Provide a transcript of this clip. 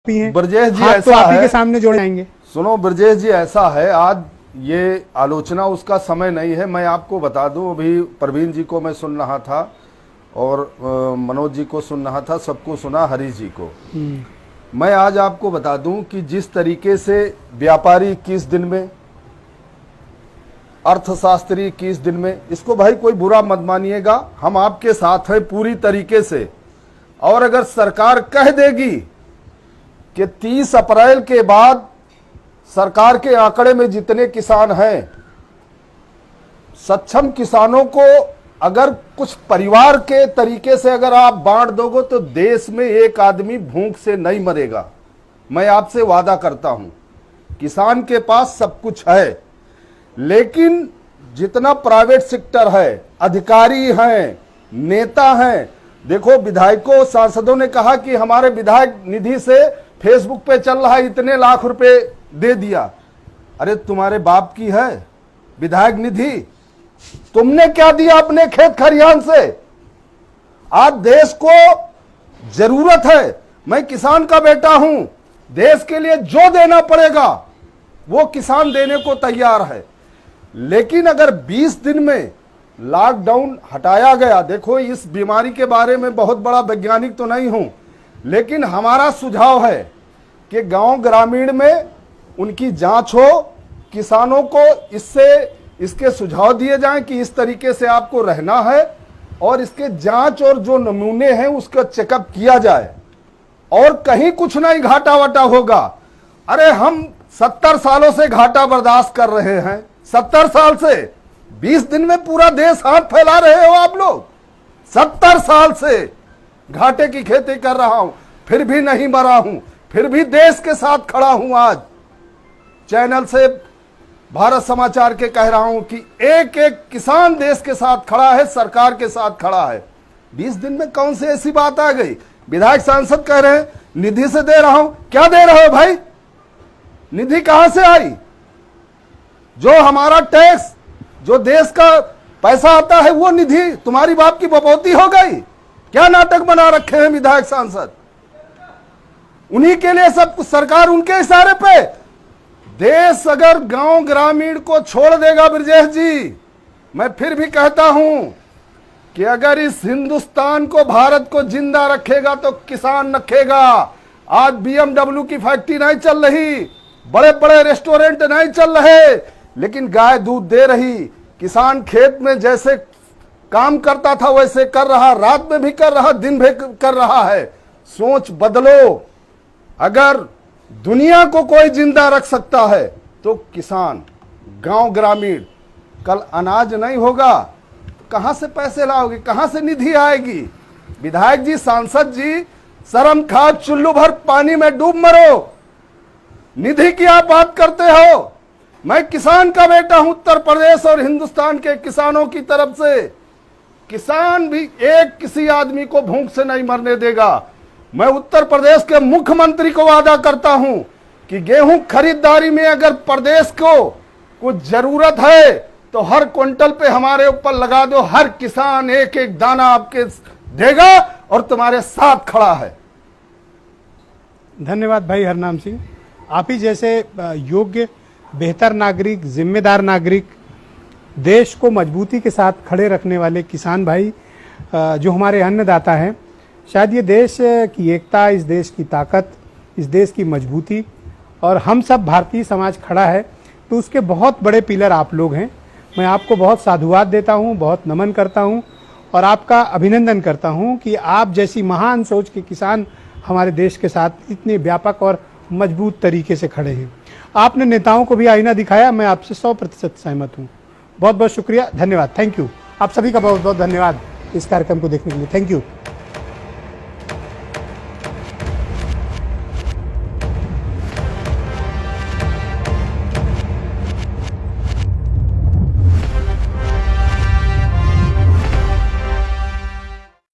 ब्रजेश जी हाथ तो आप ही के सामने जोड़े जाएंगे। सुनो ब्रजेश जी, ऐसा है आज ये आलोचना उसका समय नहीं है। मैं आपको बता दूं, अभी प्रवीण जी को मैं सुन रहा था और मनोज जी को सुन रहा था, सबको सुना, हरीश जी को। मैं आज आपको बता दूं कि जिस तरीके से व्यापारी 21 दिन में, अर्थशास्त्री 21 दिन में, इसको भाई कोई बुरा मत मानिएगा, हम आपके साथ हैं पूरी तरीके से। और अगर सरकार कह देगी कि 30 अप्रैल के बाद सरकार के आंकड़े में जितने किसान हैं, सक्षम किसानों को अगर कुछ परिवार के तरीके से अगर आप बांट दोगे तो देश में एक आदमी भूख से नहीं मरेगा। मैं आपसे वादा करता हूं, किसान के पास सब कुछ है, लेकिन जितना प्राइवेट सेक्टर है, अधिकारी हैं, नेता हैं, देखो विधायकों सांसदों ने कहा कि हमारे विधायक निधि से फेसबुक पे चल रहा है, इतने लाख रुपए दे दिया। अरे तुम्हारे बाप की है विधायक निधि? तुमने क्या दिया अपने खेत खरियान से? आज देश को जरूरत है, मैं किसान का बेटा हूं, देश के लिए जो देना पड़ेगा वो किसान देने को तैयार है। लेकिन अगर 20 दिन में लॉकडाउन हटाया गया, देखो इस बीमारी के बारे में बहुत बड़ा वैज्ञानिक तो नहीं हूं, लेकिन हमारा सुझाव है कि गांव ग्रामीण में उनकी जांच हो, किसानों को इसके सुझाव दिए जाएं कि इस तरीके से आपको रहना है, और इसके जांच और जो नमूने हैं उसका चेकअप किया जाए, और कहीं कुछ नहीं घाटा वाटा होगा। अरे हम 70 सालों से घाटा बर्दाश्त कर रहे हैं, 70 साल से 20 दिन में पूरा देश हाथ फैला रहे हो आप लोग। 70 साल से घाटे की खेती कर रहा हूं, फिर भी नहीं मरा हूं, फिर भी देश के साथ खड़ा हूं। आज चैनल से भारत समाचार के कह रहा हूं कि एक एक किसान देश के साथ खड़ा है, सरकार के साथ खड़ा है। 20 दिन में कौन सी ऐसी बात आ गई? विधायक सांसद कह रहे हैं निधि से दे रहा हूं। क्या दे रहे हो भाई? निधि कहां से आई? जो हमारा टैक्स, जो देश का पैसा आता है, वो निधि तुम्हारी बाप की बपौती हो गई? क्या नाटक बना रखे हैं विधायक सांसद? उन्हीं के लिए सब कुछ, सरकार उनके इशारे पे। देश अगर गांव ग्रामीण को छोड़ देगा ब्रजेश जी, मैं फिर भी कहता हूं कि अगर इस हिंदुस्तान को, भारत को जिंदा रखेगा तो किसान रखेगा। आज BMW की फैक्ट्री नहीं चल रही, बड़े बड़े रेस्टोरेंट नहीं चल रहे, लेकिन गाय दूध दे रही। किसान खेत में जैसे काम करता था वैसे कर रहा, रात में भी कर रहा, दिन भी कर रहा है। सोच बदलो। अगर दुनिया को कोई जिंदा रख सकता है तो किसान, गांव ग्रामीण। कल अनाज नहीं होगा तो कहां से पैसे लाओगे, कहां से निधि आएगी? विधायक जी, सांसद जी, शर्म खा, चुल्लू भर पानी में डूब मरो। निधि की आप बात करते हो? मैं किसान का बेटा हूं, उत्तर प्रदेश और हिंदुस्तान के किसानों की तरफ से। किसान भी एक किसी आदमी को भूख से नहीं मरने देगा। मैं उत्तर प्रदेश के मुख्यमंत्री को वादा करता हूं कि गेहूं खरीदारी में अगर प्रदेश को कुछ जरूरत है तो हर क्विंटल पे हमारे ऊपर लगा दो, हर किसान एक एक दाना आपके देगा और तुम्हारे साथ खड़ा है। धन्यवाद भाई हरनाम सिंह। आप ही जैसे योग्य, बेहतर नागरिक, जिम्मेदार नागरिक, देश को मजबूती के साथ खड़े रखने वाले किसान भाई जो हमारे अन्नदाता हैं, शायद ये देश की एकता, इस देश की ताकत, इस देश की मजबूती, और हम सब भारतीय समाज खड़ा है तो उसके बहुत बड़े पिलर आप लोग हैं। मैं आपको बहुत साधुवाद देता हूं, बहुत नमन करता हूं और आपका अभिनंदन करता हूं कि आप जैसी महान सोच के किसान हमारे देश के साथ इतने व्यापक और मजबूत तरीके से खड़े हैं। आपने नेताओं को भी आईना दिखाया, मैं आपसे 100% सहमत हूँ। बहुत बहुत शुक्रिया, धन्यवाद, थैंक यू। आप सभी का बहुत बहुत धन्यवाद इस कार्यक्रम को देखने के लिए, थैंक यू।